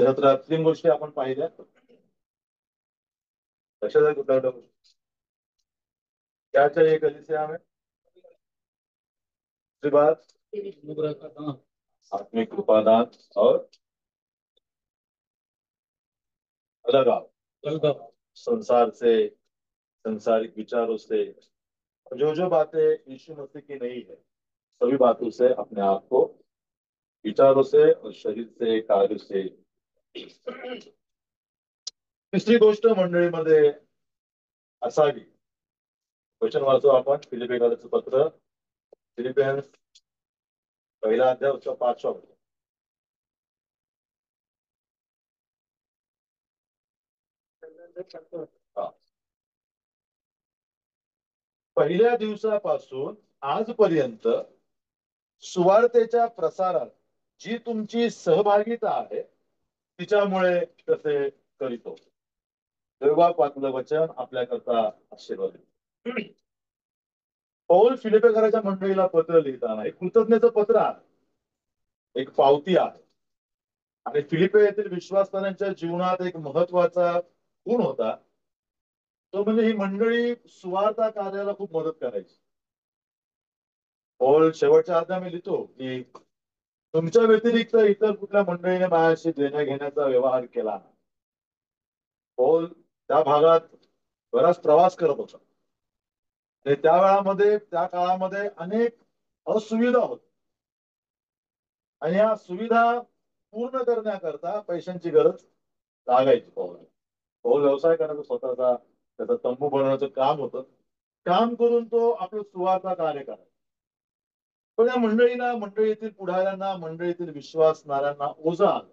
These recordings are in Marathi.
सत्रात 3 गोष्टी आपण पाहिल्या. लक्षात आहे कुठल्या गोष्टी? क्या चाहिए कलीसिया में? दूसरी बात आत्मिक कृपादान और अलगाव संसार से, संसारिक विचारों से, जो जो बातें यीशु मसीह की नहीं है सभी बातों से अपने आप को, विचारों से और शरीर से, कार्य से. तिसरी गोष्ट मंडळीमध्ये असावी. वचन वाचू आपण फिलिपियन्स पत्र, फिलिपियन्स पहिला अध्याय 5. पहिल्या दिवसापासून आजपर्यंत सुवार्तेच्या प्रसारात जी तुमची सहभागिता आहे तिच्यामुळे कसे करीतो. देवापातलं वचन आपल्याकरता आशीर्वाद. पौल फिलिपियकराच्या मंडळीला पत्र लिहिताना एक कृतज्ञतेचं पत्र आहे, एक पावती आहे. आणि फिलिपे येथील विश्वासस्थानांच्या जीवनात एक महत्वाचा गुण होता तो म्हणजे ही मंडळी सुवार्ता कार्याला खूप मदत करायची. पौल शेवटच्या अध्यायात मी लिहितो की तुमच्या व्यतिरिक्त इतर कुठल्या मंडळीने माझ्याशी देण्या घेण्याचा व्यवहार केला. पौल त्या भागात बराच प्रवास करत होता. त्या काळामध्ये अनेक असुविधा होत्या आणि या सुविधा पूर्ण करण्याकरता पैशांची गरज लागायची. पौल व्यवसाय करायचा स्वतःचा, त्याचा तंबू बनवण्याचं काम होतं. काम करून तो आपलं सुवार्ता कार्य करायचा. पण या मंडळीला, मंडळीतील पुढाऱ्यांना, मंडळीतील विश्वासणाऱ्यांना ओझं आलं.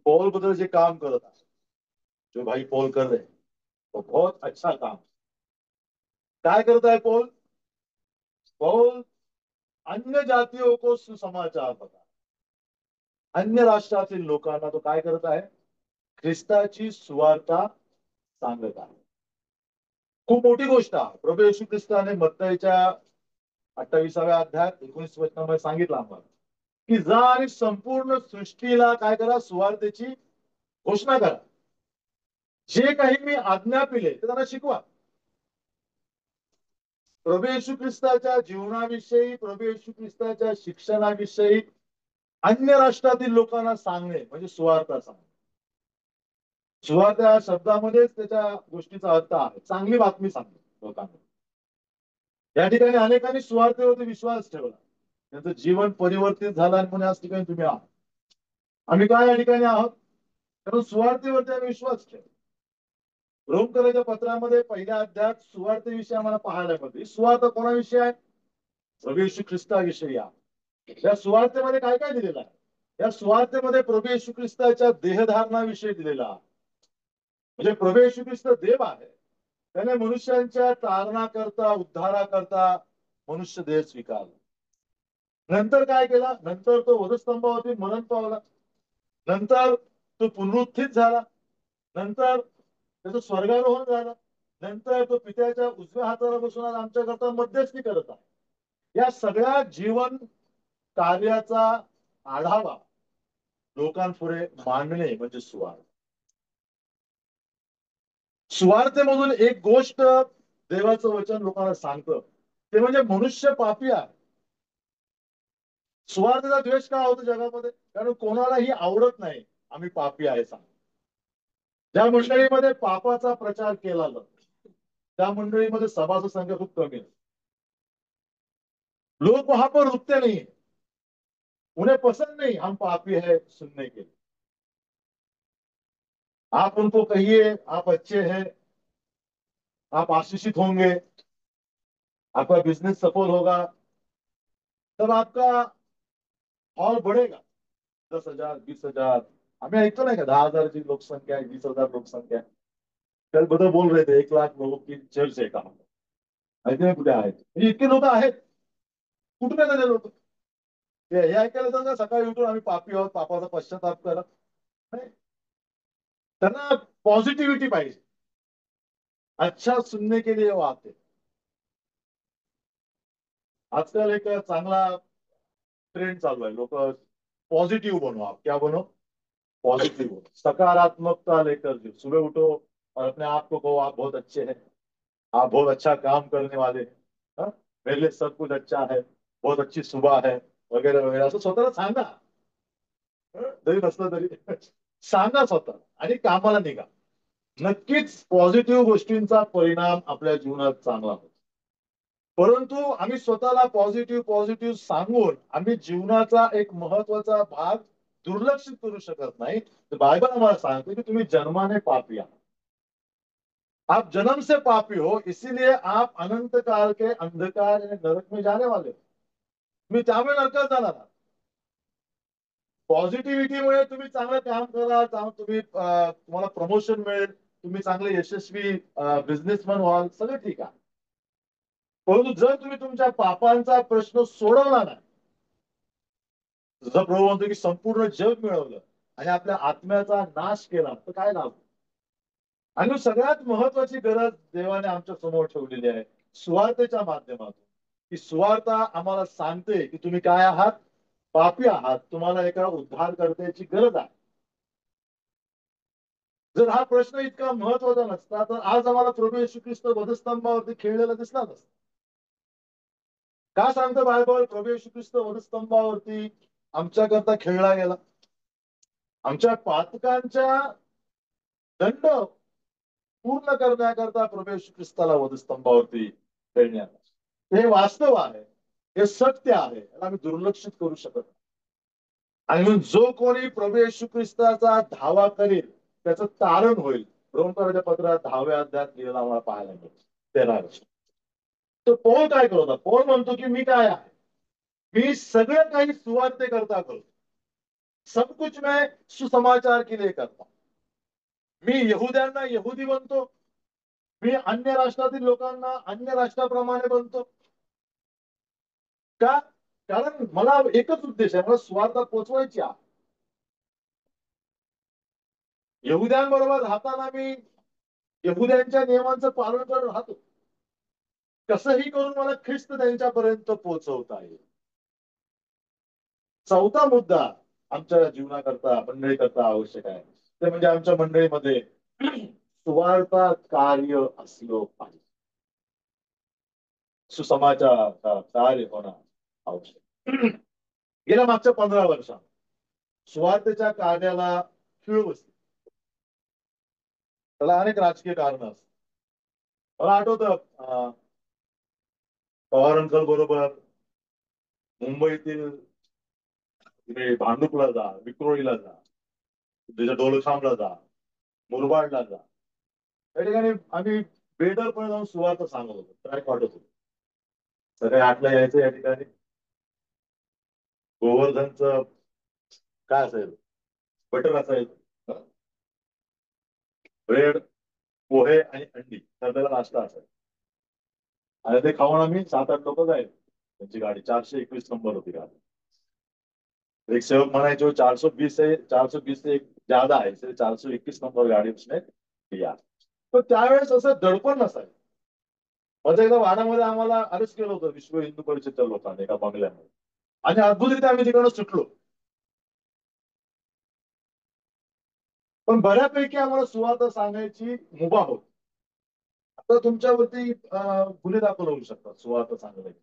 पौल बद्दल जे काम करत आहे, जो भाई पौल कर रहे वो बहुत अच्छा काम. काय करताय पौल? पौल अन्य जातियों को सुसमाचार बता, अन्य राष्ट्रातील लोकांना तो काय करत आहे? ख्रिस्ताची सुवार्ता सांगत आहे. खूप मोठी गोष्ट आहे. प्रभू येशू ख्रिस्ताने मत्तईच्या 28व्या अध्यायात 19 वचनामध्ये सांगितलं आम्हाला की जा आणि संपूर्ण सृष्टीला काय करा? सुवार्तेची घोषणा करा. जे काही मी आज्ञा पिले ते त्यांना शिकवा. प्रभू येशू ख्रिस्ताच्या जीवनाविषयी, प्रभू येशू ख्रिस्ताच्या शिक्षणाविषयी अन्य राष्ट्रातील लोकांना सांगणे म्हणजे सुवार्ता सांगणे. सुवार्ता या शब्दामध्येच त्याच्या गोष्टीचा अर्थ आहे, चांगली बातमी सांगणे लोकांना. या ठिकाणी अनेकांनी सुवार्तेवरती विश्वास ठेवला, त्यांचं जीवन परिवर्तित झालं आणि म्हणून आज ठिकाणी तुम्ही आहात. आम्ही काय या ठिकाणी आहोत? कारण सुवार्तेवरती आम्ही विश्वास ठेवला. रोमकराच्या पत्रामध्ये पहिल्या अध्यायात सुवार्तेविषयी आम्हाला पाहायला मिळते. सुवार्ता कोणाविषयी आहे? प्रभू येशू ख्रिस्ताविषयी आहे. या सुवार्तेमध्ये काय काय दिलेलं आहे? या सुवार्तेमध्ये प्रभू येशू ख्रिस्ताच्या देहधारणाविषयी दिलेला आहे. म्हणजे प्रभू येशू ख्रिस्त देव आहे, त्याने मनुष्यांच्या तारणाकरता, उद्धाराकरता मनुष्य देह स्वीकारला. नंतर काय केला? नंतर तो वधस्तंभावरती मरण पावला. नंतर तो पुनरुत्थित झाला. नंतर त्याचं स्वर्गारोहण झालं. नंतर तो पित्याच्या उजव्या हाताला बसून आमच्याकरता मध्यस्थी करत आहे. या सगळ्या जीवन कार्याचा आढावा लोकांपुढे मांडणे म्हणजे सुवार्ता. सुवार्तेमधून एक गोष्ट देवाचं वचन लोकांना सांगतं ते म्हणजे मनुष्य पापी आहे. सुवार्तेचा द्वेष का होतो जगामध्ये? कारण कोणालाही आवडत नाही आम्ही पापी आहे सांग. ज्या मंडळीमध्ये पापाचा प्रचार केला जातो त्या मंडळीमध्ये सभाची संख्या खूप कमी आहे. लोग वहां पर रुकते नहीं है, उन्हें पसंद नहीं हम पापी है सुनने के लिए. आप उनको कहिए आप अच्छे हैं, आप आशीषित होंगे, आपका बिजनेस सफल होगा, तब आपका और बढ़ेगा. 10,000 20,000 आम्ही ऐकतो नाही का? 10,000 लोकसंख्या आहे, 20,000 लोकसंख्या आहे. कल बदल बोल रहे थे 1,00,000 लोगों की चर्च आहे का? ऐकले नाही कुठे आहेत? म्हणजे इतके लोक आहेत. कुठून येतात ते लोक? हे ऐकायला जातात का सकाळी उठून आम्ही पापी आहोत, पापाचा पश्चाताप करा? नाही. त्यांना पॉझिटिव्हिटी पाहिजे. अच्छा सुनने के लिए वो आते. आजकाल एक चांगला ट्रेंड चालू आहे, लोक पॉझिटिव्ह बनो. आप क्या बनो? पॉजिटिव हो, सकारात्मकता लेकर जो सुबह उठो और अपने आप को कहो आप बहुत अच्छे हैं, आप बहुत अच्छा काम करने वाले हैं, हाँ? मेरे लिए सब कुछ अच्छा है, बहुत अच्छी सुबह है, वगैरे वगैरे असं स्वतःला सांगा. जरी नसलं तरी सांगा स्वतः आणि कामाला निघा. नक्कीच पॉझिटिव्ह गोष्टींचा परिणाम आपल्या जीवनात चांगला होतो. परंतु आम्ही स्वतःला पॉझिटिव्ह पॉझिटिव्ह सांगून आम्ही जीवनाचा एक महत्वाचा भाग दुर्लक्षित करू शकत नाही. बायबल आम्हाला सांगते की तुम्ही जन्माने पापी आहात. आप जन्म से पापी हो, इसीलिए आप अनंत काल के अंधकार यानी नरक में जाने वाले हो. तुम्ही त्यामुळे नरकात जाणार आहात. पॉझिटिव्हिटीमुळे तुम्ही चांगलं काम करा, तुम्ही तुम्हाला प्रमोशन मिळेल, तुम्ही चांगले यशस्वी बिझनेसमॅन व्हाल, सगळं ठीक आहे. परंतु जर तुम्ही तुमच्या पापांचा प्रश्न सोडवला नाही, जसं प्रभू म्हणतो की संपूर्ण जग मिळवलं आणि आपल्या आत्म्याचा नाश केला तर काय लाभ. आणि सगळ्यात महत्वाची गरज देवाने आमच्या समोर ठेवलेली आहे सुवार्तेच्या माध्यमातून. की सुवार्ता आम्हाला सांगते की तुम्ही काय आहात, पापी आहात, तुम्हाला एका उद्धारकर्त्याची गरज आहे. जर हा प्रश्न इतका महत्वाचा नसता तर आज आम्हाला प्रभू येशू ख्रिस्त वधस्तंभावरती खेळलेला दिसला नसता. का सांगतं बायबल प्रभू येशू ख्रिस्त वधस्तंभावरती आमच्याकरता खेळला गेला, आमच्या पातकांच्या दंड पूर्ण करण्याकरता प्रभू येशू ख्रिस्ताला वधस्तंभावरती खेळण्यात. हे वास्तव आहे, हे सत्य आहे, याला आम्ही दुर्लक्षित करू शकत नाही. आणि म्हणून जो कोणी प्रभू येशू ख्रिस्ताचा धावा करेल त्याचं तारण होईल. रोमकराच्या पत्रात 10व्या अध्यायात लिहिलेला आम्हाला पाहायला मिळतो 13 वर्ष. तर पौल काय करतो, पौल म्हणतो की मी काय आहे, मी सगळं काही सुवार्ते करता करतो, सब कुछ मैं सुसमाचार के लिए करता. मी यहुद्यांना यहुदी बनतो, मी अन्य राष्ट्रातील लोकांना अन्य राष्ट्राप्रमाणे बनतो. का? कारण मला एकच उद्देश आहे, मला सुवार्ता पोचवायची आहे. यहुद्यांबरोबर राहताना मी यहुद्यांच्या नियमांचं पालन करत राहतो. कसंही करून मला ख्रिस्त त्यांच्यापर्यंत पोहोचवता येईल. चौथा मुद्दा आमच्या जीवनाकरता मंडळीकरता आवश्यक आहे ते म्हणजे आमच्या मंडळीमध्ये सुवार्ता कार्य असलं पाहिजे. सुसमाचार कार्य होणं आवश्यक. गेल्या मागच्या 15 वर्षात सुवार्तेच्या कार्याला खीळ बसली. त्याला अनेक राजकीय कारण असतात. मला आठवतं पवार अंकल बरोबर मुंबईतील तुम्ही भांडुपला जा, विक्रोळीला जा, त्याच्या डोलखामला जा, मुरबाडला जा, त्या ठिकाणी आम्ही बेडरपणे जाऊन सुवार्थ सांगत होतो, ट्रॅक वाटत होतो. सगळे 8ला यायचं या ठिकाणी. गोवर्धनचं काय असेल, बटर असेल, ब्रेड, पोहे आणि अंडी सगळ्याला नाश्ता असेल. आणि ते खाऊन आम्ही 7-8 लोक जाईल. त्यांची गाडी 421 नंबर होती गाडी. एक सेवक म्हणायचो 420 से 420 से एक ज्यादा आहे, 421 नंबर गाडी उसने लिया. तर त्यावेळेस असं दडपण नसायचं. माझ्या एकदा वाड्यामध्ये आम्हाला अरेस्ट केलं होतं विश्व हिंदू परिषदच्या लोकांनी एका बंगल्यामध्ये. आणि अद्भुतरित्या आम्ही तिकडनं सुटलो. पण बऱ्यापैकी आम्हाला सुवार्ता सांगायची मुभा होती. आता तुमच्यावरती गुन्हे दाखल होऊ शकतात सुवार्ता सांगायची.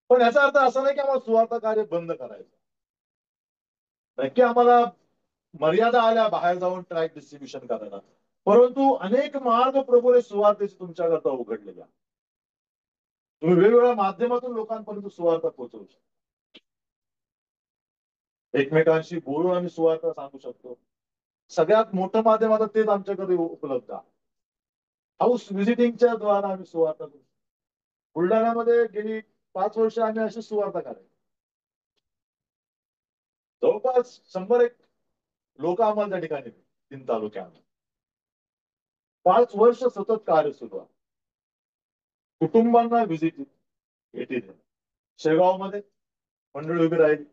पण याचा अर्थ असा नाही की आम्हाला सुवार्ता कार्य बंद करायचं. नक्की आम्हाला मर्यादा आल्या बाहेर जाऊन ट्रॅक डिस्ट्रीब्युशन करायला. परंतु अनेक मार्ग प्रभूने सुवार्तेचे तुमच्याकरता उघडलेले आहेत. तुम्ही वेगवेगळ्या माध्यमातून लोकांपर्यंत सुवार्ता पोहोचवू शकता. एकमेकांशी बोलून आम्ही सुवार्ता सांगू शकतो. सगळ्यात मोठं माध्यम आता तेच आमच्याकडे उपलब्ध आहे. हाऊस व्हिजिटिंगच्या द्वारा आम्ही सुवार्ता करू. बुलढाण्यामध्ये गेली 5 वर्ष आम्ही अशी सुवार्ता करायचो. जवळपास 100 लोक आम्हाला त्या ठिकाणी 3 तालुक्यात 5 वर्ष सतत कार्य सुरू आहे. कुटुंबांना व्हिजिट भेटी देणं. शेगावमध्ये मंडळी उभी राहिली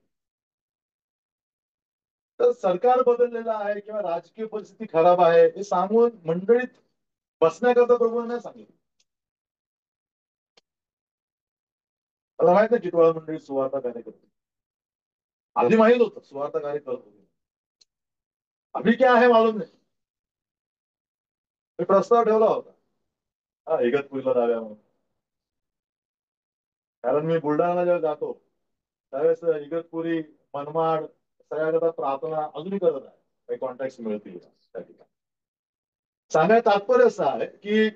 तर सरकार बदललेलं आहे किंवा राजकीय परिस्थिती खराब आहे हे सांगून मंडळीत बसण्याकरता प्रभू नाही सांगितलं. मला माहित नाही चितवाळा मंडळी सुवार्ता कार्य करते. आधी माहित होतं सुवार्ता कार्य करत होते. अभी क्या है मालूम नाही. मी प्रस्ताव ठेवला होता हा इगतपुरीला जाव्या म्हणून. कारण मी बुलढाणा जेव्हा जातो त्यावेळेस इगतपुरी मनमाड सगळ्या प्रार्थना अजूनही करत आहे. काही कॉन्टॅक्ट मिळतील त्या ठिकाणी. सांगायचं तात्पर्य असं आहे की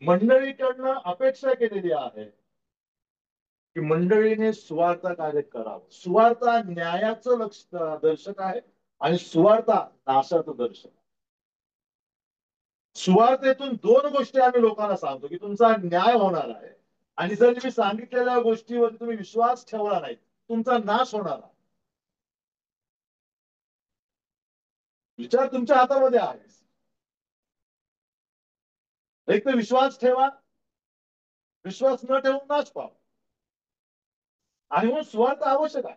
मंडळीकडनं अपेक्षा केलेली आहे की मंडळीने सुवार्थ कार्य करावं. सुवार्थ न्यायाचं लक्ष दर्शक आहे आणि सुवार्थ नाशाचं दर्शक. सुवार्थेतून दोन गोष्टी आम्ही लोकांना सांगतो की तुमचा न्याय होणार आहे आणि जर तुम्ही सांगितलेल्या गोष्टीवर तुम्ही विश्वास ठेवला नाही तुमचा नाश होणार आहे. विचार तुमच्या हातामध्ये आहे. एक तर विश्वास ठेवा, विश्वास न ठेवून नाश पावा. आणि म्हणून सुवार्थ आवश्यक आहे.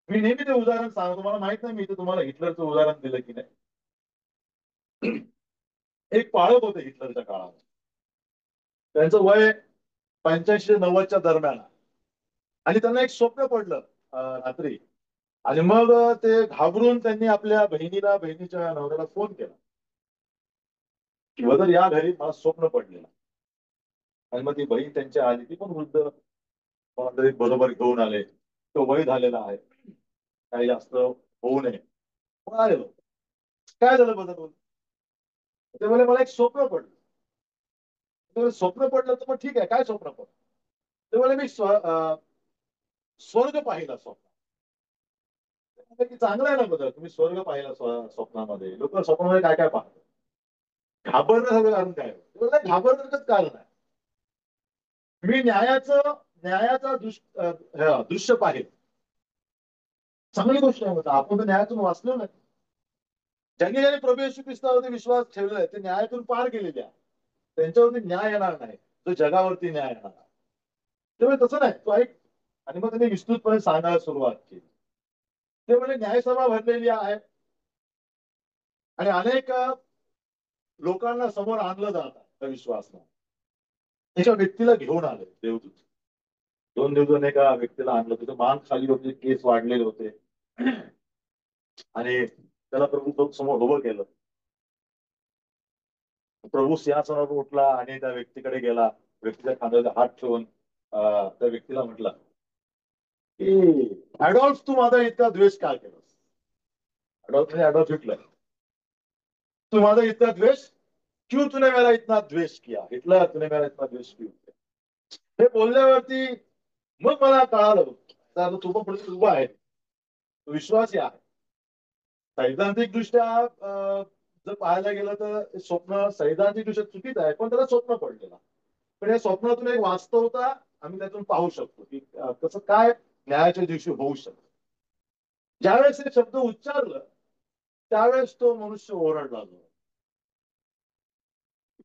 मी नेहमी ते उदाहरण सांगतो. तुम्हाला माहित नाही मी इथे तुम्हाला हिटलरचं उदाहरण दिलं की नाही. एक पाळक होते हिटलरच्या काळात. त्यांचं वय 85 ते 90च्या दरम्यान आणि त्यांना एक स्वप्न पडलं रात्री. आणि मग ते घाबरून त्यांनी आपल्या बहिणीच्या नवऱ्याला फोन केला की वदर या घरी मला स्वप्न पडलेलं. आणि मग ती बहीण त्यांच्या आली. ती पण वृद्ध कोणातरी बरोबर घेऊन आले. तो वय झालेला आहे, काही जास्त होऊ नये. मग आलेलो काय झालं बदल. ते म्हणे मला एक स्वप्न पडलं. स्वप्न पडलं तर मग ठीक आहे, काय स्वप्न पडलं. ते म्हणे मी स्वर्ग पाहिला स्वप्न. की चांगलं आहे ना बदल, तुम्ही स्वर्ग पाहिला स्वप्नामध्ये. लोक स्वप्नामध्ये काय काय पाहतात. घाबरण्यासारखं कारण काय. घाबरण्याचंच कारण आहे. मी न्यायाचा दृश्य पाहिलं. चांगली गोष्ट आहे. म्हणतात आपण तर न्यायातून वाचलो नाही. ज्यांनी प्रभू येशू ख्रिस्तावरती विश्वास ठेवलाय ते न्यायातून पार गेलेले आहे. त्यांच्यावरती न्याय येणार नाही, तो जगावरती न्याय येणार. तेव्हा तसं नाही तो ऐक. आणि मग त्यांनी विस्तृतपणे सांगायला सुरुवात केली. ते म्हणजे न्यायसभा भरलेली आहे आणि अनेक लोकांना समोर आणलं जात त्या विश्वासाला. एका व्यक्तीला घेऊन आले देवदूत. 2 दिवसांनी एका व्यक्तीला आणलं. तिथे मान खाली होते, केस वाढलेले होते आणि त्याला प्रभू समोर उभं केलं. प्रभू सिंहासनावर उठला आणि त्या व्यक्तीकडे गेला. व्यक्तीच्या खांद्यावर हात ठेवून त्या व्यक्तीला म्हटलं की ऍडॉल्फ तू माझा इतका द्वेष का केलास. ऍडॉल्फ हिटलर. तू माझा इतका द्वेष क्यों, तूने मेरा इतना द्वेष किया. हिटलर तूने मेरा इतना द्वेष क्यों किया. हे बोलल्यावरती मग मला कळालं तू पण पुढे उभा आहे, विश्वासी आहे. सैद्धांतिक दृष्ट्या जर पाहायला गेलं तर स्वप्न सैद्धांतिक दृष्ट्या चुकीचं आहे, पण त्याला स्वप्न पडलेलं. पण या स्वप्नातून एक वास्तवता आम्ही त्यातून पाहू शकतो की तसं काय न्यायाच्या दिवशी होऊ शकतं. ज्यावेळेस हे शब्द उच्चारलं त्यावेळेस तो मनुष्य ओरडला.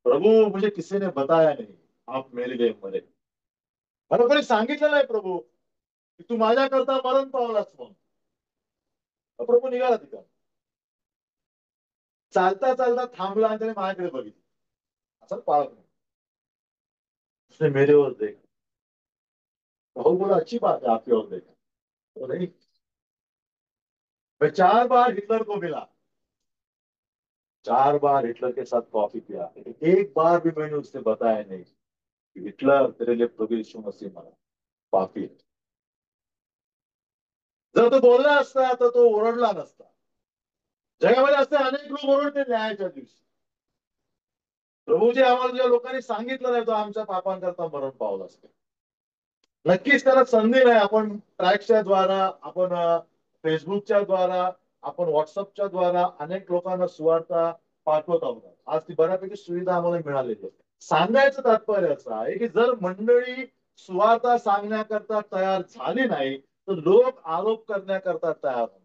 प्रभू मुझे किसी ने बताया नहीं आप मेरे लिए मरे. मला कोणी सांगितलं नाही प्रभू की तू माझ्याकरता मरण पावलास म्हणून. प्रभू निघाला तिथं. चालता चालता थांबला आणि त्याने माझ्याकडे बघितलं. असं पाळत नाही. उसने मेरे ओर देखा. प्रभु बोला अच्छी बात है आपकी ओर देखा. तो नहीं. मैं 4 बार हिटलर को मिला, 4 बार हिटलर के साथ कॉफी पिया, एक बार भी मैंने उससे बताया नहीं कि हिटलर तेरे लिए प्रभु यीशु मसीह मरा. पापी. जर तो बोलला असता तर तो ओरडला नसता. जगामध्ये असे अनेक लोक ओरडते न्यायाच्या दिवशी. प्रभूजी आम्हाला ज्या लोकांनी सांगितलं नाही तो आमच्या पापांकरता मरण पावला असतो. नक्कीच त्याला संधी नाही. आपण ट्रॅकच्या द्वारा, आपण फेसबुकच्या द्वारा, आपण व्हॉट्सअपच्या द्वारा अनेक लोकांना सुवार्ता पाठवत आहोत. आज ती बऱ्यापैकी सुविधा आम्हाला मिळालेली आहे. सांगायचं तात्पर्य असं आहे की जर मंडळी सुवार्ता सांगण्याकरता तयार झाली नाही तर लोक आरोप करण्याकरता तयार होणार.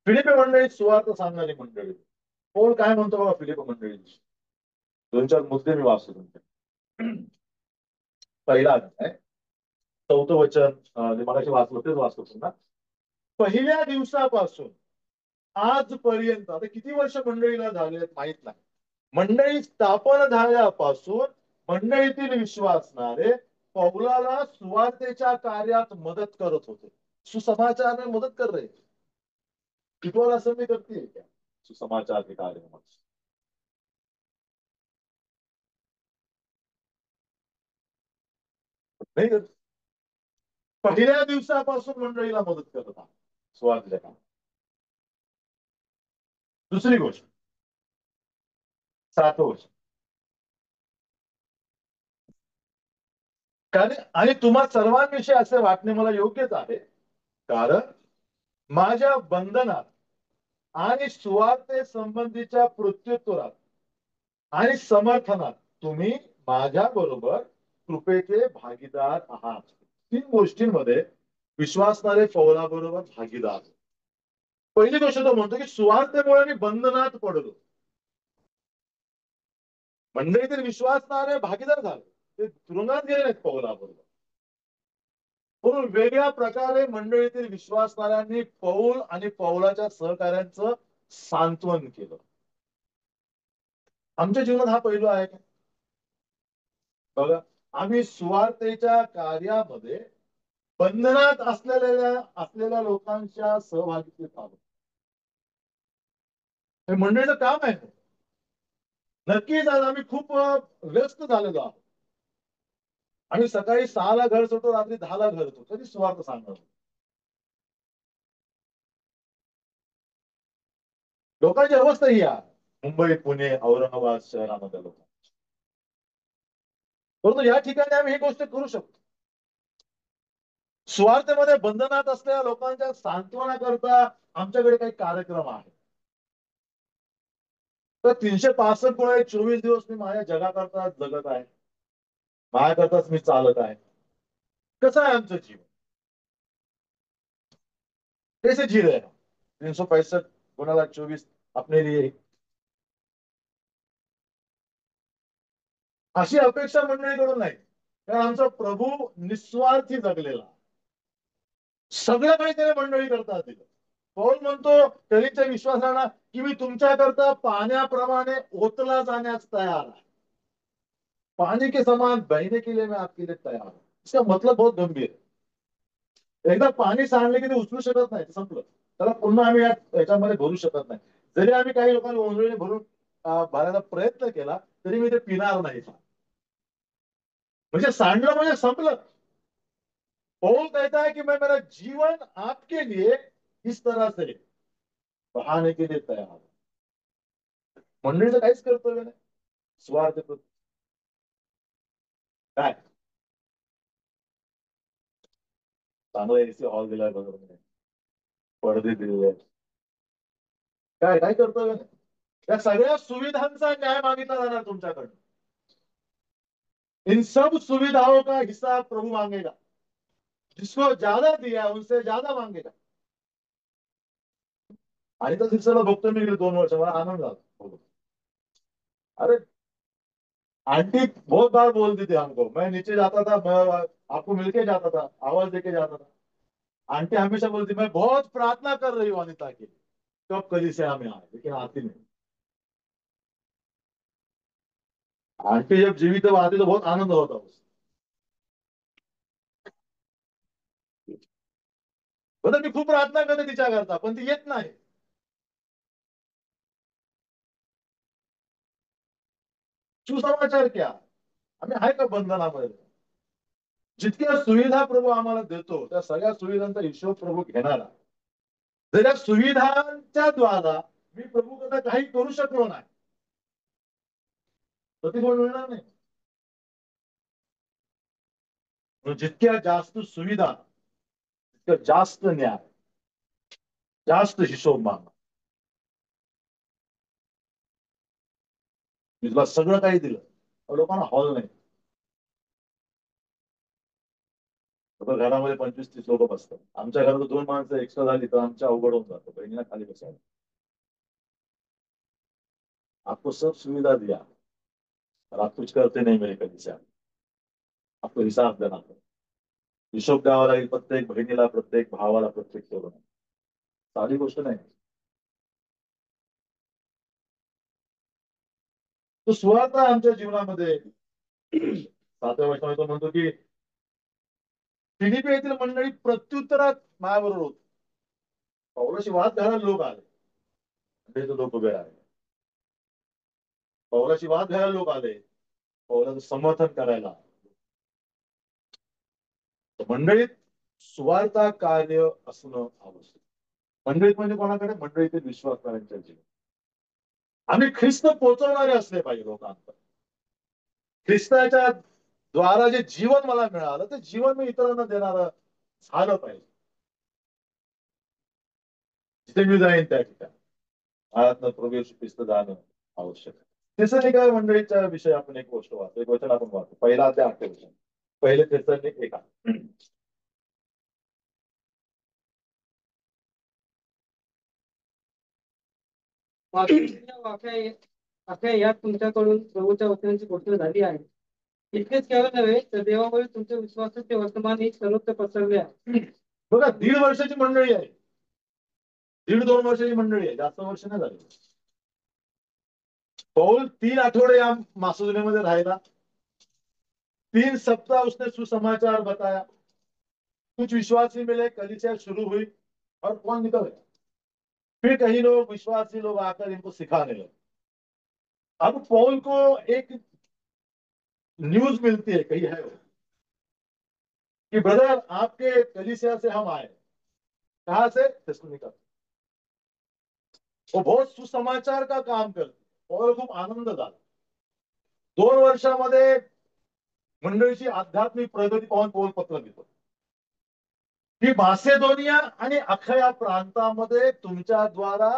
फिलिपे मंडळी सुवार्थ सांगणारी मंडळी. कोण काय म्हणतो बाबा फिलिप मंडळी. 2-4 मुद्दे मी वाचतो तुमचे. पहिला अध्याय 4थं वचन जे मगाशी वाचलं तेच वाचतो पुन्हा. पहिल्या दिवसापासून आजपर्यंत, आता किती वर्ष मंडळीला झाले माहित नाही. मंडळी स्थापन झाल्यापासून मंडळीतील विश्वासणारे पौलाला सुवार्तेच्या कार्यात मदत करत होते. सुसमाचार में मदत कर रहे. कितवाला असं मी करते क्या सुसमाचार के कार्य में? नाही करत. पहिल्या दिवसापासून मंडळीला मदत करत आहात सुवार्तेच्या कामात. दुसरी गोष्ट, 7वं वर्ष. कारण आणि तुम्हा सर्वांविषयी असे वाटणे मला योग्यच आहे, कारण माझ्या बंधनात आणि सुवार्ते संबंधीच्या प्रत्युत्तरात आणि समर्थनात तुम्ही माझ्या बरोबर कृपेचे भागीदार आहात. 3 गोष्टींमध्ये विश्वासणारे पौलाबरोबर भागीदार. पहिली गोष्ट तो म्हणतो की सुवार्तेमुळे मी बंधनात पडलो. मंडळीतील विश्वासणारे भागीदार झाले, ते तुरुंगात गेले नाहीत पौलाबरोबर. म्हणून वेगळ्या प्रकारे मंडळीतील विश्वासणाऱ्यांनी पौल आणि पौलाच्या सहकार्यांचं सांत्वन केलं. आमच्या जीवनात हा पैलू आहे का? बघा, आम्ही सुवार्तेच्या कार्यामध्ये बंधनात असलेल्या लोकांच्या सहभागितेत आलो. हे मंडळीचं काम आहे. नक्कीच आज आम्ही खूप व्यस्त झालेलो आहोत. आम्ही सकाळी 6ला घर सोडतो, रात्री 10ला घर येतो. कधी सुवार्थ सांगणार? लोकांची अवस्था ही आहे मुंबई, पुणे, औरंगाबाद शहरामध्ये लोक. परंतु या ठिकाणी आम्ही ही गोष्ट करू शकतो. स्वार्थमध्ये बंधनात असलेल्या लोकांच्या सांत्वनाकरता आमच्याकडे काही कार्यक्रम आहे. तर 365 गुणे 24 दिवस मी माझ्या जगाकरता जगत आहे, माझ्याकरताच मी चालत आहे. कसं आहे आमचं जीवन? कैसे जी रहे हैं? 365 गुणाला 24 अपने लिए. अशी अपेक्षा मंडळीकडून नाही, कारण आमचा प्रभू निस्वार्थी जगलेला. सगळं काही त्याने मंडळी करता दिलं. पौल म्हणतो कलीच्या विश्वासाला की मी तुमच्याकरता पाण्याप्रमाणे ओतला जाण्यास तयार आहे. पानी के समान बहने के लिए मैं आपके लिए तयार हूं. इसका मतलब बहुत गंभीर आहे. एकदा पाणी सांडले की ते उचलू शकत नाही, संपलं. त्याला पुन्हा आम्ही याच्यामध्ये भरू शकत नाही. जरी आम्ही काही लोकांना ओंजळीने भरून भरायचा प्रयत्न केला तरी मी ते पिणार नाही. म्हणजे सांडलं म्हणजे संपलं. पौल कहता है कि मैं मेरा जीवन आपके लिए इस तरह से बहाने के लिए तयार हूं. मंडळीचं काहीच कर्तव्य नाही स्वार्थ. काय चांगला एसी हॉल दिलाय, बरोबर, पडदे दिलेले आहेत, काय काय कर्तव्य नाही. या सगळ्या सुविधांचा न्याय मागितला जाणार तुमच्याकडे. इन सब सुविधाओं का हिसाब प्रभु मांगेगा. जिसको ज्यादा दिया उनसे ज्यादा मांगेगा. आणि तो दिवसाला बघतो मी गेले 2 वर्ष, मला आनंद झाला. अरे आंटी बहुत बार बोलती थी हमको, मैं नीचे जाता था, मैं आपको मिलके जाता था, आवाज देके जाता था. आंटी हमेशा बोलती मैं बहुत प्रार्थना कर रही हूँ अनिता के लिए, कब कलीसिया में आए, लेकिन आती नहीं. आंटी जब जीवित आती तो बहुत आनंद होता उससे. बरं मी खूप प्रार्थना करते तिच्या करता, पण ती येत नाही. सुसमाचार क्या, आम्ही आहे का बंधनामध्ये? जितक्या सुविधा प्रभू आम्हाला देतो त्या सगळ्या सुविधांचा हिशोब प्रभू घेणारा. जर या सुविधांच्या द्वारा मी प्रभूकडे काही करू शकलो नाही, प्रतिफळ मिळणार नाही. जितक्या जास्त सुविधा तितकं जास्त न्याय, जास्त हिशोब मागणं. मी तुला सगळं काही दिलं, लोकांना हॉल नाही. घरामध्ये 25-30 लोक बसतात. आमच्या घरात 2 माणसं एक्स्ट्रा झाली तर आमच्या अवघड होऊन जातं बहिणीला खाली बसायला. आपको सब सुविधा दिया और आप कुछ करते नहीं मेरे कलीसिया. आपको हिसाब देना पड़ेगा. हिशोब द्यावा लागेल प्रत्येक बहिणीला, प्रत्येक भावाला, प्रत्येक तरुणाला. साधी गोष्ट नाही. तो सुवार्थ आमच्या जीवनामध्ये 7व्या वर्षामध्ये तो म्हणतो की फिलिपी येथील मंडळी प्रत्युत्तरात माझ्याबरोबर होती. पौलाशी वाद घालायला लोक आले, लोक उभे राहिले. पौलाशी वाद घालायला लोक आले, पौलाचं समर्थन करायला. मंडळीत सुवार्ता कार्य असणं आवश्यक. मंडळीत म्हणजे कोणाकडे? मंडळीतील विश्वासणाऱ्यांच्या जीवन. आम्ही ख्रिस्त पोचवणारे असले पाहिजे लोकांपर्यंत. ख्रिस्ताच्या द्वारा जे जीवन मला मिळालं ते जीवन मी इतरांना देणारं झालं पाहिजे. जिथे मी जाईन त्या ठिकाणी आळातनं प्रभू येशू ख्रिस्त जाणं आवश्यक आहे. थिस्सलुनीका मंडळीच्या विषयी आपण एक गोष्ट वाचतो, एक वचन आपण वाचतो, पहिला ते 8 वचन. पहिले थिस्सलुनिक 1. अख्या यात तुमच्याकडून प्रभूच्या वचनांची घोषणा झाली आहे. इतकेच केवळ नव्हे तर देवामुळे तुमच्या विश्वासाचे वर्तमान ही सर्वत्र पसरले आहे. बघा, 1.5 वर्षाची मंडळी आहे, 1.5-2 वर्षाची मंडळी आहे, जास्त वर्ष नाही झाली. पौल 3 आठवडे या मासिदोनियामध्ये राहिला. 3 सप्ताह उसने सुसमाचार बताया, कुछ विश्वासी मिले, कलीसिया शुरू हुई और कौन निकल गया. फिर कई लोग विश्वासी लोग आकर इनको सिखाने लगे. अब पौल को एक न्यूज मिलती है, कही है वो, कि ब्रदर आपके कलीसिया से हम आए. कहां से? थिस्सलुनीका. वो बहुत सुसमाचार का काम करते. पौल खूप आनंद झाला. 2 वर्षामध्ये मंडळीची आध्यात्मिक प्रगती पाहून पौल पत्र लिहितो की मासेदोनिया आणि अखया प्रांतामध्ये तुमच्या द्वारा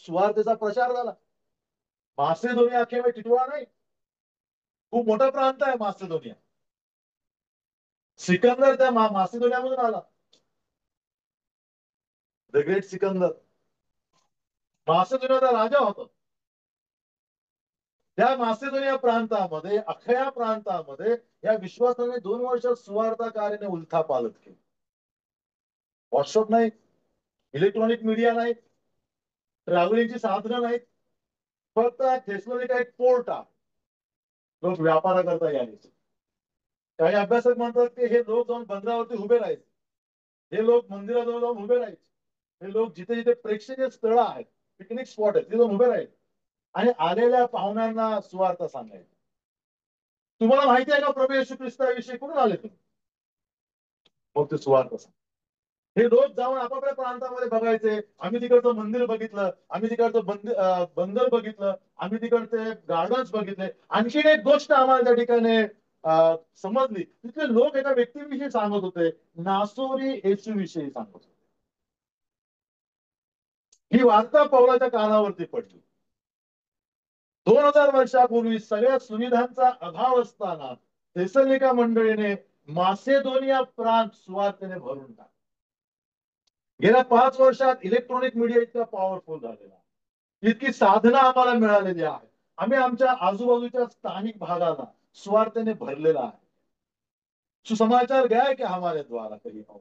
सुवार्तेचा प्रचार झाला. मासेदोनिया अखया टिटवाळा नाही, खूप मोठा प्रांत आहे मासेदोनिया. सिकंदर त्या मासेदोनियामधून आला, द ग्रेट सिकंदर. मासेदोनियाचा राजा होता. त्या मासेदोनिया प्रांतामध्ये, अखया प्रांतामध्ये या विश्वासाने 2 वर्षात सुवार्ता कार्याने उलथापालट केली. व्हॉट्सअप नाही, इलेक्ट्रॉनिक मीडिया नाही, ट्रॅव्हलिंगची साधनं नाहीत, फक्त थिस्सलुनीका एक पोर्ट आहे, लोक व्यापार करता यायचे. काही अभ्यासक म्हणतात की हे लोक जाऊन बंदरावरती उभे राहायचे, हे लोक मंदिराजवळ जाऊन उभे राहायचे, हे लोक जिथे जिथे प्रेक्षणीय स्थळं आहेत, पिकनिक स्पॉट आहेत, तिथे जाऊन उभे राहायचे आणि आलेल्या पाहुण्यांना सुवार्ता सांगायची. तुम्हाला माहिती आहे का प्रभू येशू ख्रिस्ताविषयी? कुठून आले तुम्ही? मग ते सुवार्ता सांग. हे लोक जाऊन आपापल्या प्रांतामध्ये बघायचे, आम्ही तिकडचं मंदिर बघितलं, आम्ही तिकडचं बंदर बघितलं, आम्ही तिकडचे गार्डन्स बघितले. आणखीन एक गोष्ट आम्हाला त्या ठिकाणी समजली, तिथले लोक एका व्यक्तीविषयी सांगत होते, नासोरी येशू विषयी सांगत होते. ही वार्ता पौलाच्या कानावरती पडली. 2000 वर्षापूर्वी सगळ्या सुविधांचा अभाव असताना थिस्सलुनीका मंडळीने मासेदोनिया प्रांत सुवार्तेने भरून टाकला. गेल्या 5 वर्षात इलेक्ट्रॉनिक मीडिया इतका पॉवरफुल झालेला, इतकी साधनं आम्हाला मिळालेली आहे, आम्ही आमच्या आजूबाजूच्या स्थानिक भागाला सुवार्तेने भरलेला आहे. सुसमाचार गया है क्या हमारे द्वारा कहीं और?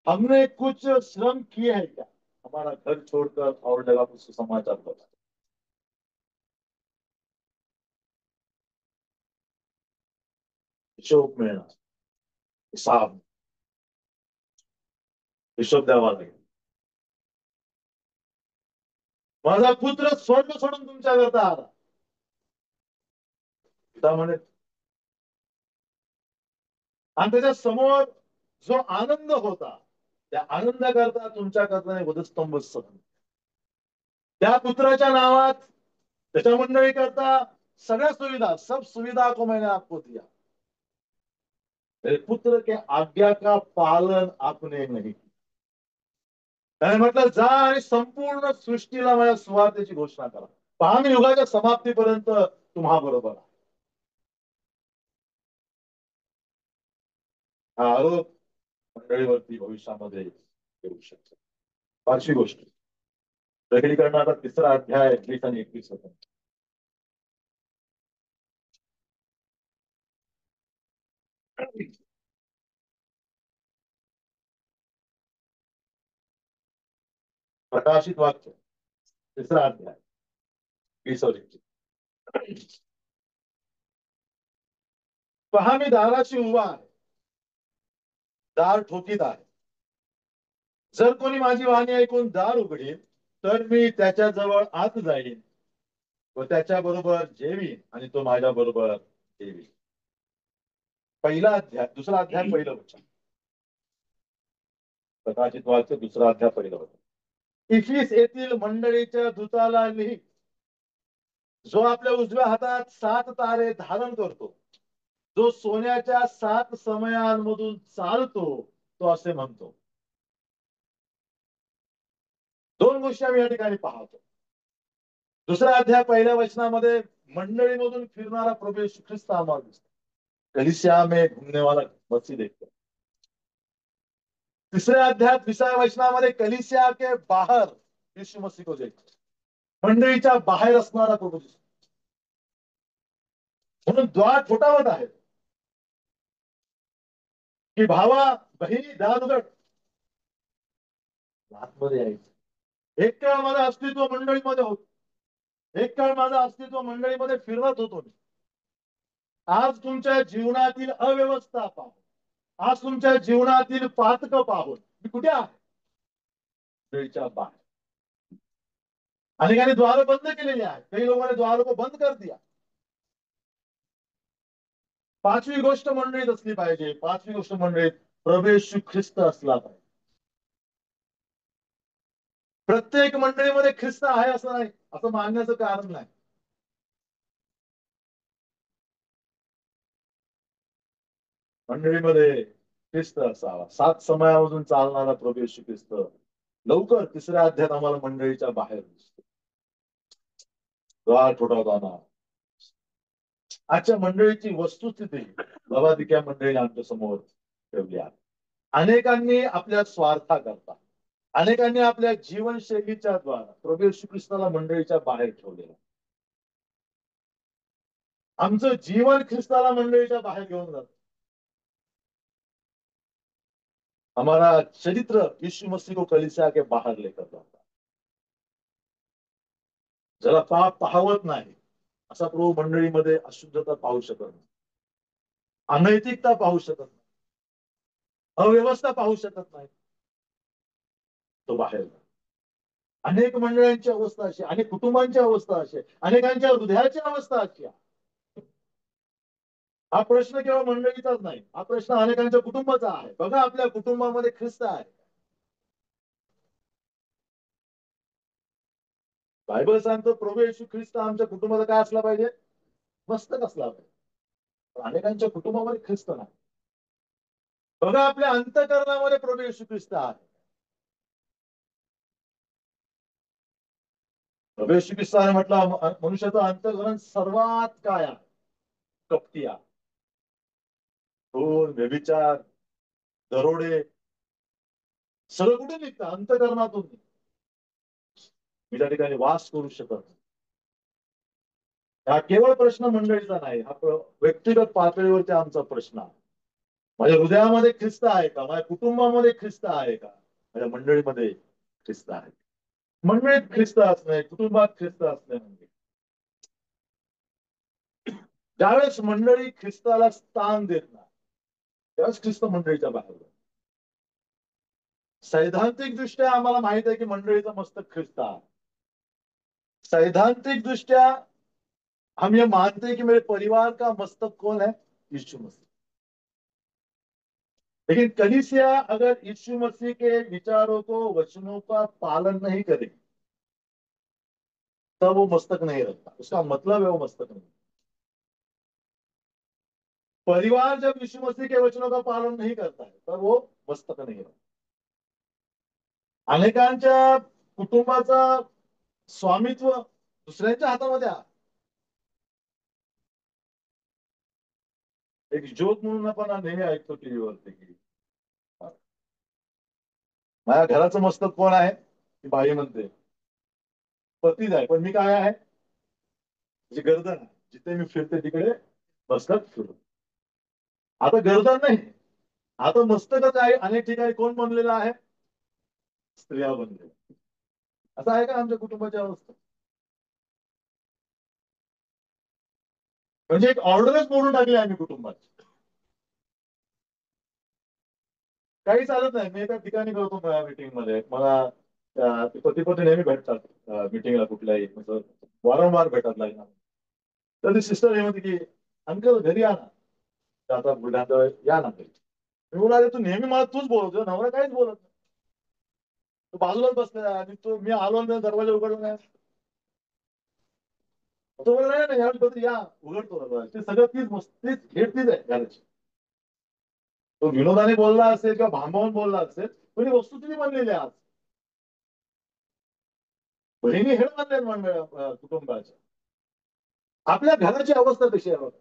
हमने कुछ श्रम किए हैं क्या हमारा घर छोड़कर और जगह पर सुसमाचार बता? हिशोब मिळणार, हिसाब, हिशोब द्यावा लागेल. माझा पुत्र स्वर्ग सोडून तुमच्या करता आला, त्यामुळे आणि त्याच्या समोर जो आनंद होता, त्या आनंद करता तुमच्या करता वधस्तंभ सण. त्या पुत्राच्या नावात त्याच्या मंडळी करता सगळ्या सुविधा, सब सुविधा को मैंने आपको दिया, पुत्र के आज्ञा का पालन आपने नहीं. त्याने म्हटलं, जा आणि संपूर्ण सृष्टीला माझ्या सुवार्तेची घोषणा करा. पहा मी युगाच्या समाप्तीपर्यंत तुम्हा बरोबर आहे. हा आरोप मंडळीवरती भविष्यामध्ये येऊ शकतो. 5वी गोष्ट, प्रकटीकरणाचा 3रा अध्याय 20 आणि 21 होता. प्रकाशित वाक्य 3रा अध्याय 20 और 21. पहा मी दाराशी उभा आहे, दार ठोकीत आहे. जर कोणी माझी वाणी ऐकून दार उघडील तर मी त्याच्या जवळ आत जाईन व त्याच्या बरोबर जेवीन आणि तो माझ्या बरोबर जेवीन. पहिला अध्याय, दुसरा अध्याय, पहिलं वचन. प्रकाशित वाक्य दुसरा अध्याय, पहिलं वचन. इफिस येथील मंडळीच्या दूताला लिही, जो आपल्या उजव्या हातात 7 तारे धारण करतो, जो सोन्याच्या 7 समयांमधून चालतो, तो असे म्हणतो. दोन गोष्टी आम्ही या ठिकाणी पाहतो. दुसरा अध्याय पहिल्या वचनामध्ये मंडळीमधून फिरणारा प्रभू येशू ख्रिस्त आम्हाला दिसतो. कलीसिया में घूमने वाला मसीह देखते. तीसरे अध्याय 20व्या वचनामध्ये कलीसिया के बाहर यीशु मसीह को देखतो. मंडळीच्या बाहेर असणारा प्रभू दिसतो. म्हणून द्वार ठोठावत आहे की भावा बहिणी दार उघड, आतमध्ये यायचं. एक काळ माझं अस्तित्व मंडळीमध्ये होत, एक काळ माझं अस्तित्व मंडळीमध्ये फिरत होतो मी. आज तुमच्या जीवनातील अव्यवस्था पाहून, आज तुमच्या जीवनातील पातक पाहून मी कुठे आहे? मंडळीच्या बाहेर. अनेकांनी द्वार बंद केलेली आहे, काही लोकांनी द्वार को बंद कर दिया. पाचवी गोष्ट मंडळीत असली पाहिजे. पाचवी गोष्ट मंडळीत प्रभू येशू ख्रिस्त असला पाहिजे. प्रत्येक मंडळीमध्ये ख्रिस्त आहे असं नाही, असं मानण्याचं कारण नाही. मंडळीमध्ये ख्रिस्त असावा. 7 समयामधून चालणारा प्रभू येशू ख्रिस्त लवकर तिसऱ्या अध्यायात आम्हाला मंडळीच्या बाहेर दिसतो. द्वार ठोठावताना आजच्या मंडळीची वस्तुस्थिती लवादिक्या मंडळीने आमच्या समोर ठेवली आहे. अनेकांनी आपल्या स्वार्थाकरता, अनेकांनी आपल्या जीवनशैलीच्या द्वारा प्रभू येशू ख्रिस्ताला मंडळीच्या बाहेर ठेवलेला. आमचं जीवन ख्रिस्ताला मंडळीच्या बाहेर घेऊन जात. हमारा चरित्र यीशु मसीह को कलीसिया के बाहर लेकर जाता. ज्याला पाप पाहवत नाही असा प्रभू मंडळीमध्ये अशुद्धता पाहू शकत नाही, अनैतिकता पाहू शकत नाही, अव्यवस्था पाहू शकत नाही, तो बाहेर. अनेक मंडळांची अवस्था अशी, अनेक कुटुंबांची अवस्था अशी, अनेकांच्या हृदयाची अवस्था अशी. हा प्रश्न केवळ मंडळीचाच नाही, हा प्रश्न अनेकांच्या कुटुंबाचा आहे. बघा आपल्या कुटुंबामध्ये ख्रिस्त आहे. बायबल सांगतो प्रभू येशू ख्रिस्त आमच्या कुटुंबाला काय असला पाहिजे? मस्तक असला पाहिजे. अनेकांच्या कुटुंबामध्ये ख्रिस्त नाही. बघा आपल्या अंतःकरणामध्ये प्रभू येशू ख्रिस्त आहे. प्रभू येशू ख्रिस्ताने म्हटलं मनुष्याचं अंतःकरण सर्वात काय आहे? कपटी आहे. खून, व्यभिचार, दरोडे सगळं कुठे निघतं? अंतःकरणातून. मी त्या ठिकाणी वास करू शकत नाही. हा केवळ प्रश्न मंडळीचा नाही, हा व्यक्तिगत पातळीवरती आमचा प्रश्न आहे. माझ्या हृदयामध्ये ख्रिस्त आहे का? माझ्या कुटुंबामध्ये ख्रिस्त आहे का? माझ्या मंडळीमध्ये ख्रिस्त आहे? मंडळीत ख्रिस्त असणे, कुटुंबात ख्रिस्त असणे म्हणजे ज्यावेळेस मंडळी ख्रिस्ताला स्थान देत नाही त्यावेळेस ख्रिस्त मंडळीच्या बाहेर. सैद्धांतिक दृष्ट्या आम्हाला माहित आहे की मंडळीचं मस्तक ख्रिस्त आहे. सैद्धांतिक दृष्ट्या हम ये मानते हैं कि मेरे परिवार का मस्तक कौन है? यीशु मसीह. लेकिन कलीसिया अगर यीशु मसीह के विचारों को, वचनों का पालन नहीं करेगी तब वो मस्तक नहीं रहता. उसका मतलब है वो मस्तक नहीं. परिवार जब यीशु मसीह के वचनों का पालन नहीं करता है तब वो मस्तक नहीं रहता. अनेकांच्या कुटुंबाचा स्वामित्व दुसऱ्यांच्या हातामध्ये आहे. एक जोक म्हणून आपण नेहमी ऐकतो टीव्हीवरती की माझ्या घराचं मस्तक कोण आहे? ती बाई म्हणते पतीच आहे, पण मी काय आहे? जी गर्दन आहे. जिथे मी फिरते तिकडे मस्तक फिरतो. आता गर्दन नाही, आता मस्तकच आहे. अनेक ठिकाणी कोण बनलेलं आहे? स्त्रिया बनलेल्या. असं आहे का आमच्या कुटुंबाची अवस्था? म्हणजे एक ऑर्डरच मोडून टाकली आम्ही कुटुंबाची. काही चालत नाही. मी एका ठिकाणी करतो मीटिंग मध्ये, मला ते पती पत्नी नेहमी भेटतात मीटिंगला कुठल्याही, म्हणजे वारंवार भेटत लागणार. तर ती सिस्टर हे म्हणते की अंकल घरी या ना. तर आता बुलढाणा या ना घरी. मी बोला तू नेहमी मला तूच बोलवतो, नवरा काहीच बोलत नाही. तो बाजूलाच बसला आणि तो मी आलो आणि दरवाजा उघडला नाही. तो बोलला नाही नाही यावेळी या उघडतो दरवाजा. ते सगळं तीच मस्त तीच हेड तीच आहे घराची. तो विनोदाने बोलला असेल किंवा भांबावून बोलला असेल, पण ही वस्तू तिने बनलेली आहे आज. बहिणी हेड बनल्या मंडळ कुटुंबाच्या. आपल्या घराची अवस्था कशी आहे बघा.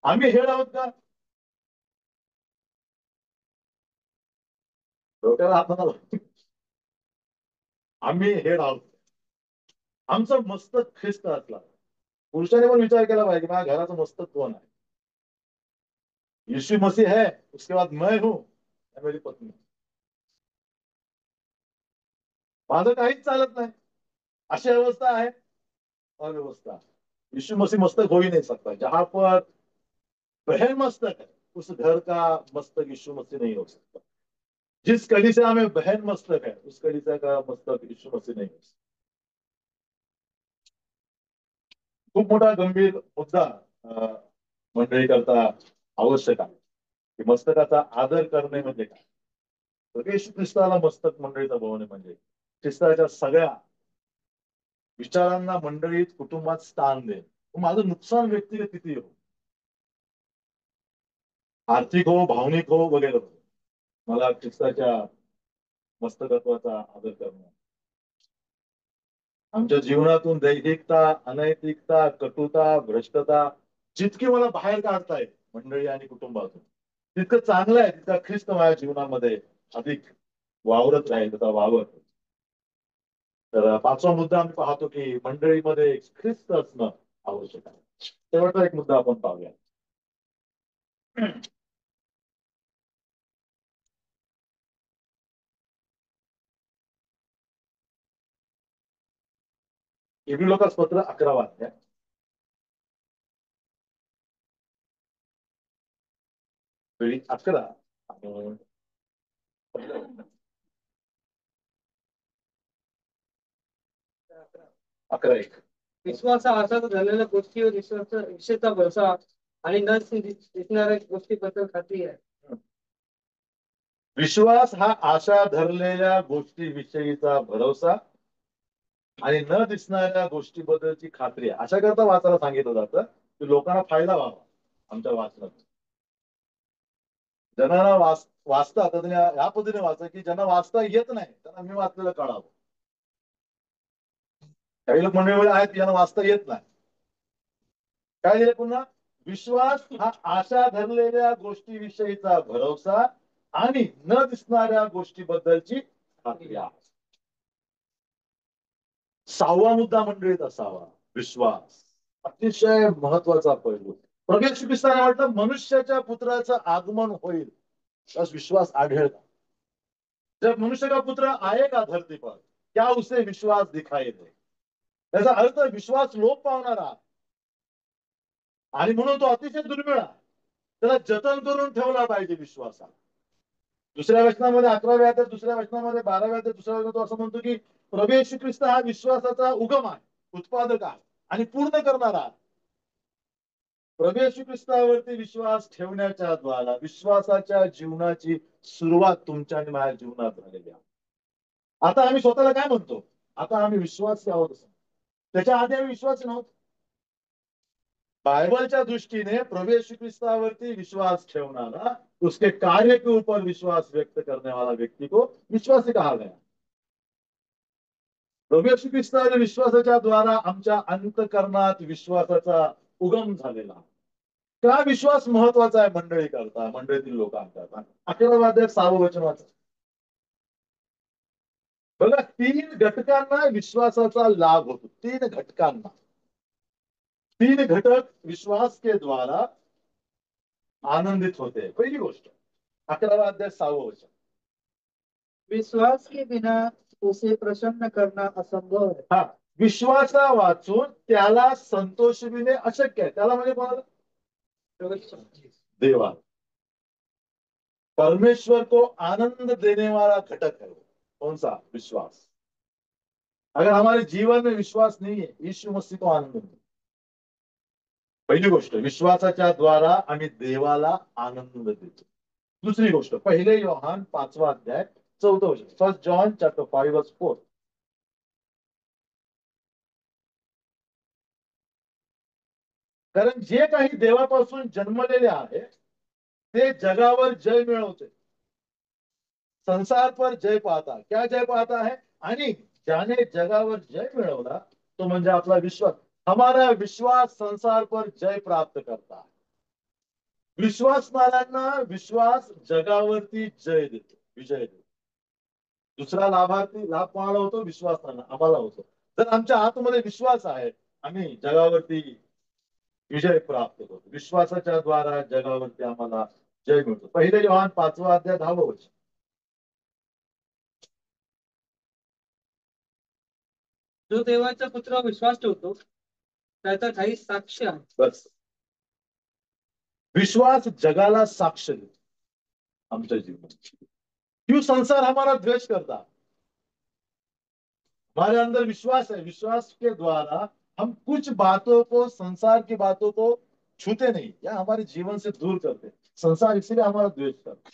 आम्ही हेड आहोत का? डोक्याला हात नका लावू. आम्ही हेड आहोत. आमचं मस्तक ख्रिस्त असला. पुरुषाने पण विचार केला पाहिजे की माझ्या घराचं मस्तक कोण आहे. यीशु मसीह है, उसके बाद मैं हूं, मेरी पत्नी. माझं काहीच चालत नाही, अशी अवस्था आहे. अव्यवस्था. यीशु मसीह मस्तक हो ही नहीं सकता. जहां पर बहन मस्तक है, उस घर का मस्तक यीशु मसीह नहीं हो सकता. जिस कलीसिया में बहन मस्तक है, उस कलीसिया का मस्तक यीशु मसीह नहीं हो सकता. खूप मोठा गंभीर मुद्दा मंडळी करता आवश्यक आहे की मस्तकाचा आदर करणे म्हणजे काय. तर येशू ख्रिस्ताला मस्तक मंडळीचा भवने म्हणजे ख्रिस्ताच्या सगळ्या विचारांना मंडळीत कुटुंबात स्थान दे. माझं नुकसान व्यक्तिगत किती हो, आर्थिक हो, भावनिक हो, वगैरे हो, मला ख्रिस्ताच्या मस्तकत्वाचा आदर करणं. आमच्या जीवनातून दैहिकता, अनैतिकता, कटुता, भ्रष्टता जितकी मला बाहेर काढताय मंडळी आणि कुटुंबातून, तितकं चांगलं आहे, तितका ख्रिस्त माझ्या जीवनामध्ये अधिक वावरत राहील, त्याचा वावर. तर पाचवा मुद्दा आम्ही पाहतो की मंडळीमध्ये ख्रिस्त असणं आवश्यक आहे. शेवटचा एक मुद्दा आपण पाहूया. इब्री लोकांस पत्र 11 अध्याय. वेळी 11 आणि 11:1. विश्वासा आसात झालेल्या गोष्टीवर विशेषता भरोसा आणि न दिसणाऱ्या गोष्टीबद्दल खात्री आहे. विश्वास हा आशा धरलेल्या गोष्टीविषयीचा भरोसा आणि न दिसणाऱ्या गोष्टीबद्दलची खात्री आहे. अशा करता वाचायला सांगितलं जातं की लोकांना फायदा व्हावा आमच्या वाचनात. ज्यांना वाचता तर या पद्धतीने वाचा की ज्यांना वाचता येत नाही त्यांना मी वाचलेलं कळावं. काही लोक मंडळीमध्ये आहेत ज्यांना वाचता येत नाही. काय दिलं पुन्हा? विश्वास हा आशा धरलेल्या गोष्टीविषयीचा भरोसा आणि न दिसणाऱ्या गोष्टीबद्दलची खात्री आहे. 6वा मुद्दा मंडळीत असावा विश्वास. अतिशय महत्वाचा पैलू. प्रभू येशू ख्रिस्ताने म्हटलं मनुष्याच्या पुत्राचं आगमन होईल बस विश्वास आढळेल. जब मनुष्य का पुत्र आएगा धरती पर क्या उसे विश्वास दिखाई दे. त्याचा अर्थ विश्वास लोप पावणारा आणि म्हणून तो अतिशय दुर्मिळ आहे. त्याला जतन करून ठेवला पाहिजे विश्वासाला. दुसऱ्या वचनामध्ये 11व्या अध्यायात, दुसऱ्या वचनामध्ये 12व्या अध्यायात, दुसऱ्या वचनात तो असं म्हणतो की प्रभू येशू ख्रिस्त हा विश्वासाचा उगम आहे, उत्पादक आहे आणि पूर्ण करणारा आहे. प्रभू येशू ख्रिस्तावरती विश्वास ठेवण्याच्या द्वारा विश्वासाच्या जीवनाची सुरुवात तुमच्या आणि माझ्या जीवनात झालेली आहे. आता आम्ही स्वतःला काय म्हणतो? आता आम्ही विश्वासी आहोत. त्याच्या आधी आम्ही विश्वासी नव्हतो. बाइबलच्या दृष्टीने प्रभू येशू ख्रिस्तावरती विश्वास ठेवणारा, उसके कार्य के ऊपर विश्वास व्यक्त करने वाला व्यक्ति को विश्वासी कहा गया. प्रभू येशू ख्रिस्ताच्या विश्वासाच्या द्वारा आमच्या अंतःकरणात विश्वासाचा उगम झालेला. का विश्वास महत्वाचा आहे मंडळी करता, मंडळीतील लोकांकरता? 11व्या अध्यायात 6वं वचन वाचा. बघा 3 घटकांना विश्वासाचा लाभ होतो. 3 घटकांना. 3 घटक विश्वास के द्वारा आनंदित होते. पहिली गोष्ट 11वां अध्याय 6वं वचन. विश्वास के बिना उसे प्रसन्न करना असंभव है. हा, विश्वासा वाचून त्याला संतोषविणे अशक्य आहे. त्याला म्हणजे कोणाला? देवा. परमेश्वर को आनंद देने वाला घटक है वो। कौन सा? विश्वास। अगर हमारे जीवन में विश्वास नहीं है, यीशु मसीह को आनंद नहीं। पहिली गोष्ट, विश्वासाच्या द्वारा आम्ही देवाला आनंद देतो. दुसरी गोष्ट, पहिले योहान 5 अध्याय 14 वचन. फर्स्ट जॉन चॅप्टर 5 वर्स 4. कारण जे काही देवापासून जन्मलेले आहे ते जगावर जय मिळवते, संसार पर जय पाहता. क्या जय पाहता है? आणि ज्याने जगावर जय मिळवला तो म्हणजे आपला विश्वास. हमारा विश्वास संसार पर जय प्राप्त करता है. विश्वासणाऱ्यांना विश्वास जगावरती जय देतो, विजय देतो. दुसरा लाभार्थी लाभ कोणाला होतो? विश्वासांना, आम्हाला होतो. जर आमच्या आतमध्ये विश्वास आहे, आम्ही जगावरती विजय प्राप्त करतो. विश्वासाच्या द्वारा जगावरती आम्हाला जय मिळतो. पहिले योहान 5 अध्याय 10 वचन. जो देवाच्या पुत्रावर विश्वास ठेवतो त्याचा काही साक्ष आहे. बस, विश्वास जगाला साक्ष देतो आमच्या जीवनात. क्यों संसार हमारा द्वेष करता? हमारे अंदर विश्वास है, विश्वास के द्वारा हम कुछ बातों को, संसार की बातों को छूते नहीं या हमारे जीवन से दूर करते. संसार इसीलिए हमारा द्वेष करता.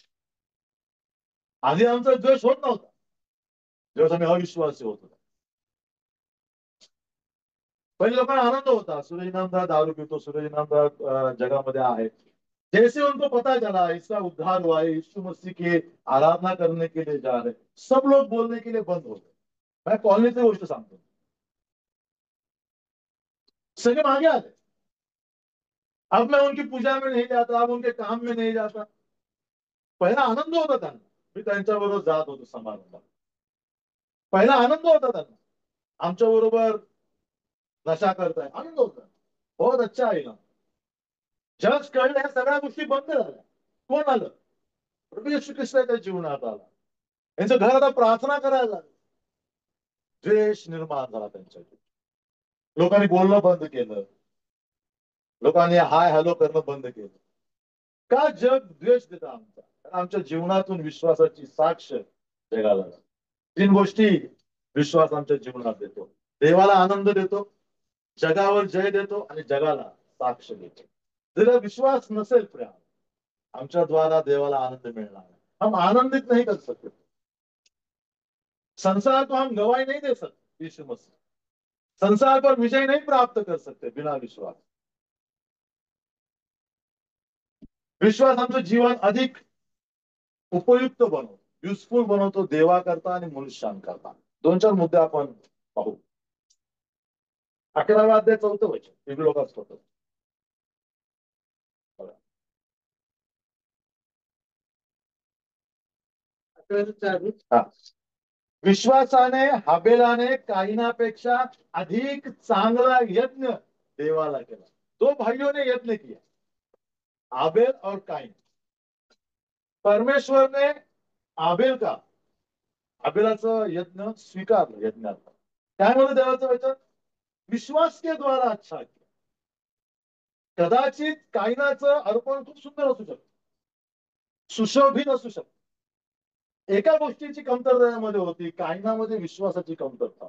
आधी आमचा द्वेष होत नव्हता, जेव्हा आम्ही अविश्वासी होत होता. पहिले लोकांना आनंद होता, सूरज इनामदार दारू पितो, सूरज इनामदार जगामध्ये आहे. जैसे उनको पता चला इसका उद्धार हुआ है, यीशु मसीह की आराधना करने के लिए जा रहे, सब लोग बोलने के लिए बंद हो गए. मैं कॉलनीची गोष्ट सांगतो, सगळे मागे आले. अब मैं उनकी पूजा में नहीं जाता, अब उनके काम में नहीं जाता. पहिला आनंद होता त्यांना, मी त्यांच्याबरोबर जात होतो समारंभात. पहिला आनंद होता त्यांना, आमच्या बरोबर नशा करताय, आनंद होता, बहुत अच्छा आहे ना. जग कळलं, ह्या सगळ्या गोष्टी बंद झाल्या. कोण आलं? प्रभू येशू ख्रिस्ताच्या जीवनात आला. यांचं घर आता प्रार्थना करायला लागलं. द्वेष निर्माण झाला त्यांच्या जीवनात. लोकांनी बोलणं बंद केलं, लोकांनी हाय हॅलो करणं बंद केलं. का जग द्वेष देतं आमचा? आमच्या जीवनातून विश्वासाची साक्ष जगाला. 3 गोष्टी विश्वास आमच्या जीवनात देतो. देवाला आनंद देतो, जगावर जय देतो आणि जगाला साक्ष देतो. जर विश्वास नसेल प्रेम, आमच्या द्वारा देवाला आनंद मिळणार नाही. हम आनंदित नहीं कर सकते. संसार को हम गवाही नहीं दे सकते. यीशु मसीह संसार पर विजय नहीं प्राप्त कर सकते बिना विश्वास. विश्वास आमचं जीवन अधिक उपयुक्त बनवतो, युजफुल बनवतो, देवाकरता आणि मनुष्यांकरता. 2-4 मुद्दे आपण पाहू. 11 अध्याय 4 वचन, वेगळं लोक असतो. हा. विश्वासाने हाबेलाने काइनापेक्षा अधिक चांगला यज्ञ देवाला केला. 2 भाइयों ने यज्ञ किया, आबेल और काइन. परमेश्वर ने आबेल का, आबेलाचं यज्ञ स्वीकारलं. यज्ञात काय म्हणतं देवाचं वचन? विश्वास के द्वारा अच्छा किया. कदाचित काइनाचं अर्पण खूप सुंदर असू शकतं, सुशोभित असू शकतं. एका गोष्टीची कमतरतेमध्ये होती, काइनामध्ये विश्वासाची कमतरता.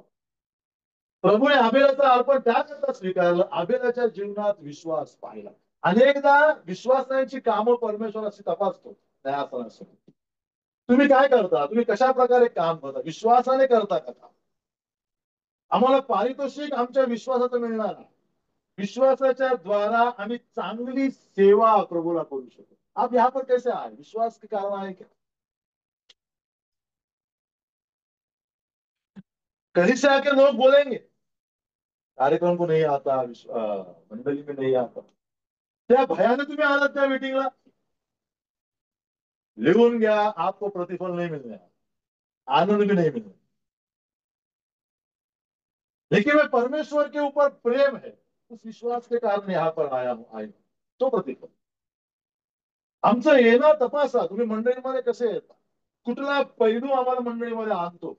प्रभूने आबेलाचं अर्पण त्याकरता स्वीकारलं, आबेलाच्या जीवनात विश्वास पाहिला. अनेकदा विश्वासाची कामं परमेश्वराशी तपासतो न्यायासनासमोर. तुम्ही काय करता, तुम्ही कशा प्रकारे काम करता, विश्वासाने करता का काम? आम्हाला पारितोषिक आमच्या विश्वासाचं मिळणार आहे. विश्वासाच्या द्वारा आम्ही चांगली सेवा प्रभूला करू शकतो. आप यहाँ पर कैसे आए? विश्वास के कारण आए क्या? कहीं से आके लोग बोलेंगे कार्यक्रम को नहीं आता, मंडली में नहीं आता. त्या भयाने तुम्ही आलात त्या मीटिंगला, लिहून घ्या, आपको प्रतिफल नहीं मिलने, आनंद भी नहीं मिलने. लेकिन मैं परमेश्वर के ऊपर प्रेम है, उस विश्वास के कारण यहाँ पर आया हूं, आई तो प्रतिफल. आमचं येणं तपासा, तुम्ही मंडळीमध्ये कसे येता, कुठला पैलू आम्हाला मंडळीमध्ये आणतो.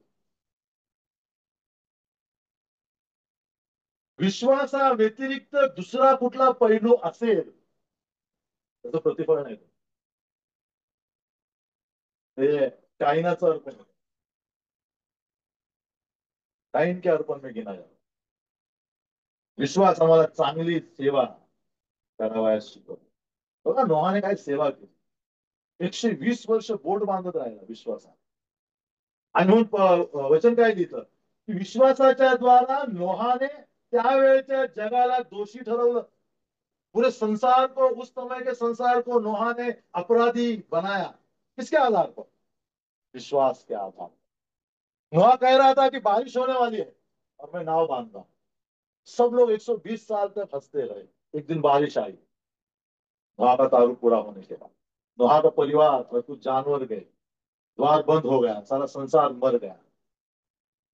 विश्वासा व्यतिरिक्त दुसरा कुठला पैलू असेल त्याचं प्रतिफळ नाही. हे टाइनाचा अर्थ नाही. टाइम के अर्पण में गिना जातो. विश्वास आम्हाला चांगली सेवा करावयास शिकवतो. बघा नोहाने काय सेवा केली. 120 वर्ष बोट बांधत राहिला विश्वासाने. आणि म्हणून वचन काय लिहितं की विश्वासाच्या द्वारा नोहाने त्यावेळेच्या जगाला दोषी ठरवलं. पूरे संसार को, उस समय के संसार को नोहा ने अपराधी बनाया. किसके आधार पर? विश्वास के आधार पर. नोहा कह रहा था कि बारिश होने वाली है और मैं नाव बांध रहा हूं. सब लोग 120 साल तक हंसते रहे. एक दिन बारिश आई. नोहा का तारुफ पूरा होने के बाद नोहा का परिवार और कुछ जानवर गए. द्वार बंद हो गया. सारा संसार मर गया.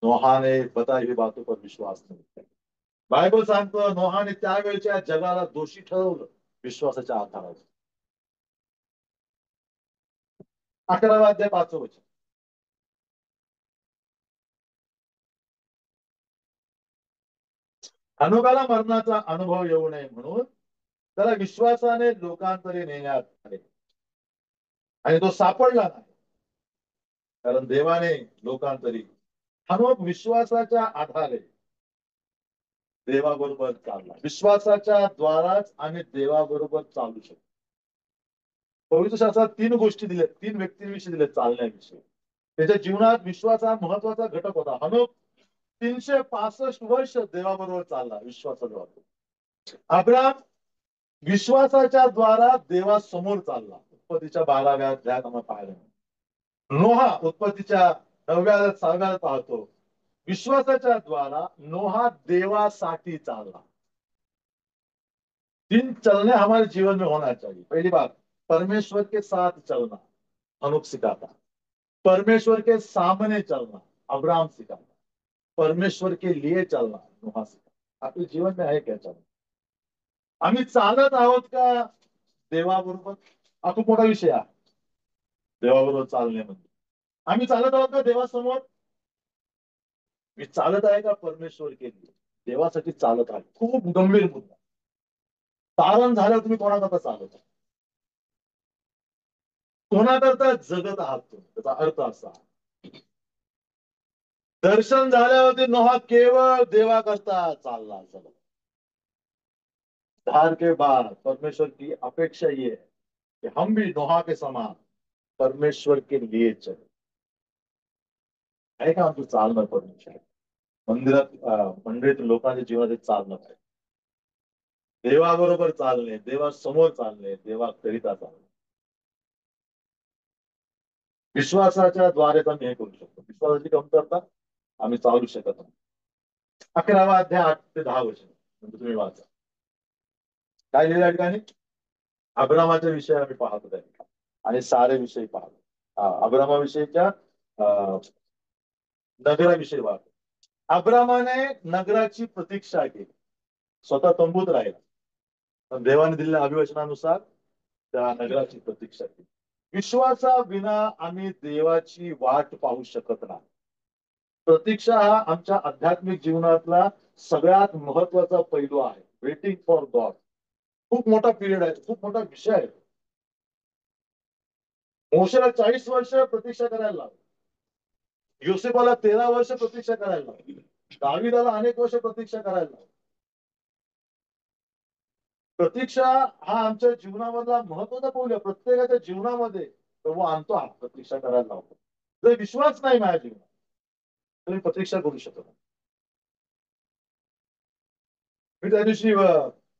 नोहा ने बताई हुई बातों पर विश्वास नहीं किया. बायबल सांगतं नोहाने त्यावेळच्या जगाला दोषी ठरवलं विश्वासाच्या आधारावर. 11वा अध्याय 5 वचन. हनोकाला मरणाचा अनुभव येऊ नये म्हणून त्याला विश्वासाने लोकांतरी नेण्यात आले आणि तो सापडला नाही. कारण देवाने लोकांतरी हनोक विश्वासाच्या आधारे देवाबरोबर चालला. विश्वासाच्या द्वाराच आम्ही देवाबरोबर चालू शकतो. पवित्र शास्त्रात 3 गोष्टी दिल्या, 3 व्यक्तींविषयी दिल्या चालण्याविषयी. त्याच्या जीवनात विश्वास हा महत्वाचा घटक होता. हनोक 365 वर्ष देवाबरोबर चालला विश्वासाद्वारे. अब्राम विश्वासाच्या द्वारा देवासमोर चालला. उत्पत्तीच्या 12व्या अध्यायात आम्हाला पाहायला मिळतं. नोहा उत्पत्तीच्या 9व्या 6व्या पाहतो. विश्वासाच्या द्वारा नोहा देवासाठी चालला. 3 चलने हमारे जीवन में होना चाहिए. पहली बात, परमेश्वर के साथ चलना हनोक सिखाता. परमेश्वर के सामने चलना अब्राम सिखाता. परमेश्वर के लिए चलना नोहा सिखाता. आपल्या जीवन में आहे क्या चलना? आम्ही चालत आहोत का देवाबरोबर? हा खूप मोठा विषय आहे देवाबरोबर चालणे म्हणजे. आम्ही चालत आहोत का देवासमोर? मी चालत आहे का परमेश्वर के लिए? देवासाठी चालत आहे. खूप गंभीर मुद्दा. तारण झाल्यावर तुम्ही कोणाकरता चालत आहे? कोणाकरता जगत आहात तुम्ही? त्याचा अर्थ असा. दर्शन झाल्यावरती नोहा केवळ देवाकरता चालला. धार के बाद परमेश्वर की अपेक्षा ये है कि हम भी नोहा के समान परमेश्वर के लिए चले. आहे का आमचं चालणं परमेश्वर? मंदिरात मंडळीत लोकांच्या जीवनात चालणं आहे. देवाबरोबर चालणे, देवासमोर चालणे, देवाकरिता चालणे. विश्वासाच्या द्वारे आम्ही हे करू शकतो. विश्वासाची कमतरता आम्ही चालू शकत नाही. 11वा अध्याय 8 ते 10 वचन म्हणजे तुम्ही वाचा. काय लिहिलं या ठिकाणी? अब्रामाच्या विषयी आम्ही पाहतो त्या ठिकाणी आणि सारे विषयी पाहतो. अब्रामाविषयीच्या नगराविषयी पाहतो. अब्रामाने नगराची प्रतीक्षा केली. स्वतः तंबूत राहिला. पण देवाने दिलेल्या अभिवचनानुसार त्या नगराची प्रतीक्षा केली. विश्वासा विना आम्ही देवाची वाट पाहू शकत नाही. प्रतीक्षा हा आमच्या आध्यात्मिक जीवनातला सगळ्यात महत्वाचा पैलू आहे. वेटिंग फॉर गॉड खूप मोठा पिरियड आहे. खूप मोठा विषय आहे. मोशेला 40 वर्ष प्रतीक्षा करायला लागली. योसेफाला 13 वर्ष प्रतीक्षा करायला लागली. दाविदाला अनेक वर्ष प्रतीक्षा करायला लागली. प्रतीक्षा हा आमच्या जीवनामधला महत्वाचा पैलू आहे. प्रत्येकाच्या जीवनामध्ये प्रभू आणतो हा प्रतीक्षा करायला लावतो. जर विश्वास नाही माझ्या जीवनात तर मी प्रतीक्षा करू शकत नाही. मी त्या दिवशी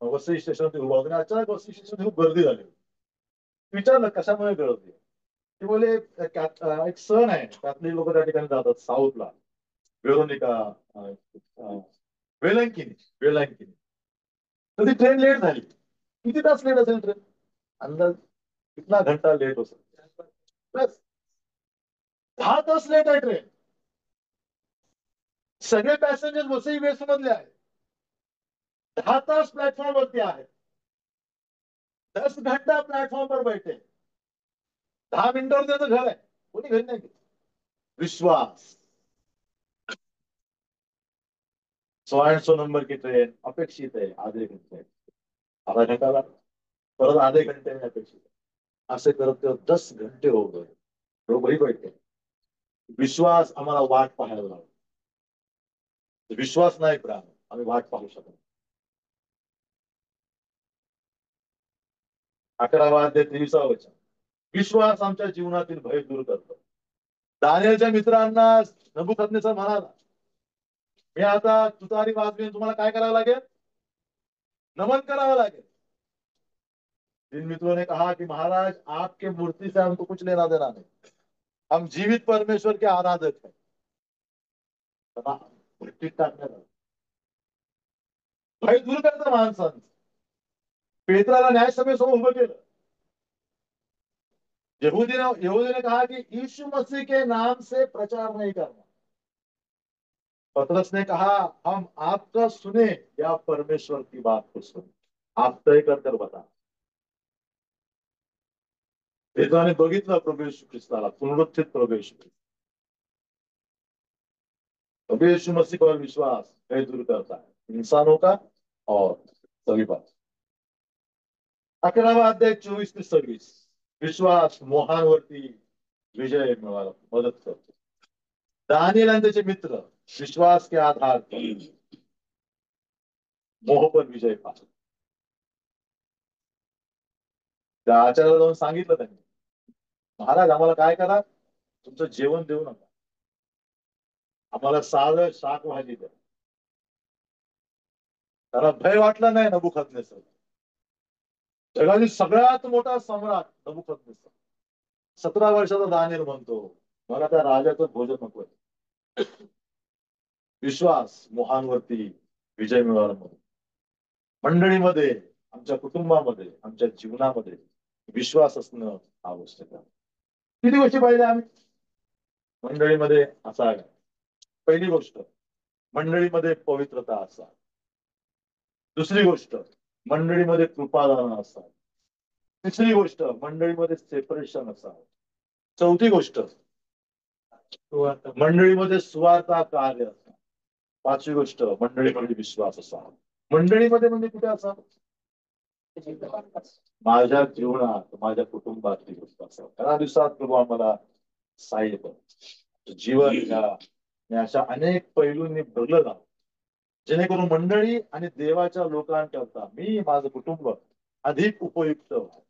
वसई स्टेशनवरती उभा होतो. अचानक वसई स्टेशन खूप गर्दी झाली. विचारलं कशामुळे गर्दी? ते बोले एक सण आहे त्यातली लोक त्या ठिकाणी जातात साऊथला. वेरोनिका वेलंकिनी वेलंकिनी. तर ती ट्रेन लेट झाली. किती तास लेट असेल ट्रेन? अंदाज कितना घंटा लेट हो सकता? बस 10 तास लेट आहे ट्रेन. सगळे पॅसेंजर वसई वेस्ट मधले आहेत. 10 तास प्लॅटफॉर्म वरती आहे. 10 घंटा प्लॅटफॉर्म पर बैठे. 10 मिनिटावर त्याचं घर आहे. कोणी घरी नाही. विश्वास. 100 नंबर की ट्रेन अपेक्षित आहे. आधे घंटे आधा घंटा परत आधे घंटे अपेक्षित आहे. असे करत करत 10 घंटे हो गए. बरोबरही कळते. विश्वास आम्हाला वाट पाहायला लागतो. विश्वास नाही प्राण आम्ही वाट पाहू शकतो. 11वा अध्याय 23वा वचन. विश्वास आमच्या जीवनातील भय दूर करतो. दानिएलच्या मित्रांना नबुकदनेस्सर म्हणाला, मी आता तुतारी वाजवीन, तुम्हाला काय करावं लागेल? नमन करावं लागेल. जिन मित्रों ने कहा कि महाराज आपके मूर्ति से हमको कुछ लेना देना नहीं, हम जीवित परमेश्वर के आराधक हैं. भट्टीत टाकण्यात आलं. भय दूर करतं माणसांचं. पेत्राला न्यायसभेसमोर उभं केलं. यहूदी ने कहा कि यीशु मसीह के नाम से प्रचार नहीं करना. पतरस ने कहा हम आपका सुने या परमेश्वर की बात को सुने, आप तय कर बता. पेत्राने बघितलं प्रभू येशू ख्रिस्ताला, पुनरुत्थित प्रभू येशू ख्रिस्त. प्रभू यीशु मसीह पर विश्वास भय दूर करता है इंसानों का और सभी बात. 11वा अध्याय 24 ते 26. विश्वास मोहांवरती विजय मिळवायला मदत करतो. दानिएल आणि त्याचे मित्र विश्वास के आधार पर मोह पर विजय पाहतो. त्या आचार्याला जाऊन सांगितलं त्यांनी, महाराज आम्हाला काय करा, तुमचं जेवण देऊ नका, आम्हाला साधं शाक भाजी द्या. त्याला भय वाटला नाही नबुकदनेस्सर. जगातील सगळ्यात मोठा सम्राट नबुकदनेस्सर. 17 वर्षाचा दानिएल म्हणतो, मला त्या राजाचं भोजन नकोय. विश्वास मोहांवरती विजय मिळवला म्हणून. मंडळीमध्ये, आमच्या कुटुंबामध्ये, आमच्या जीवनामध्ये विश्वास असणं आवश्यक आहे. किती गोष्टी पाहिल्या आम्ही मंडळीमध्ये असाव्या. पहिली गोष्ट, मंडळीमध्ये पवित्रता असा. दुसरी गोष्ट, मंडळीमध्ये कृपादान असा. तिसरी गोष्ट, मंडळीमध्ये सेपरेशन असावं. चौथी गोष्ट, मंडळीमध्ये स्वार्थ कार्य असा. पाचवी गोष्ट, मंडळीमध्ये विश्वास असावा. मंडळीमध्ये म्हणजे कुठे असावं? माझ्या जीवनात, माझ्या कुटुंबातली गोष्ट असावं. त्या दिवसात प्रभू आम्हाला सहाय्य कर. जीवन या अशा अनेक पैलूंनी भरलं जावं, जेणेकरून मंडळी आणि देवाच्या लोकांकरता मी माझं कुटुंब अधिक उपयुक्त व्हावं.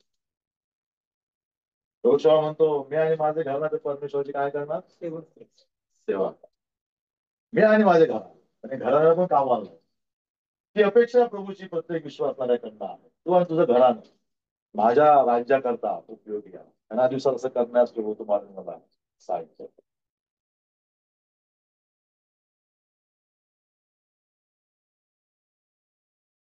योशुआ म्हणतो, मी आणि माझे घराणे परमेश्वराची काय करणार? सेवा. मी आणि माझे घराला पण कामाला. ही अपेक्षा प्रभूची प्रत्येक विश्वासणाऱ्याकडनं आहे. तू आणि तुझं घराणं माझ्या राज्याकरता उपयोगी आहे. या दिवसात असं करण्यास प्रभू तुम्हाला मला सांगितलं.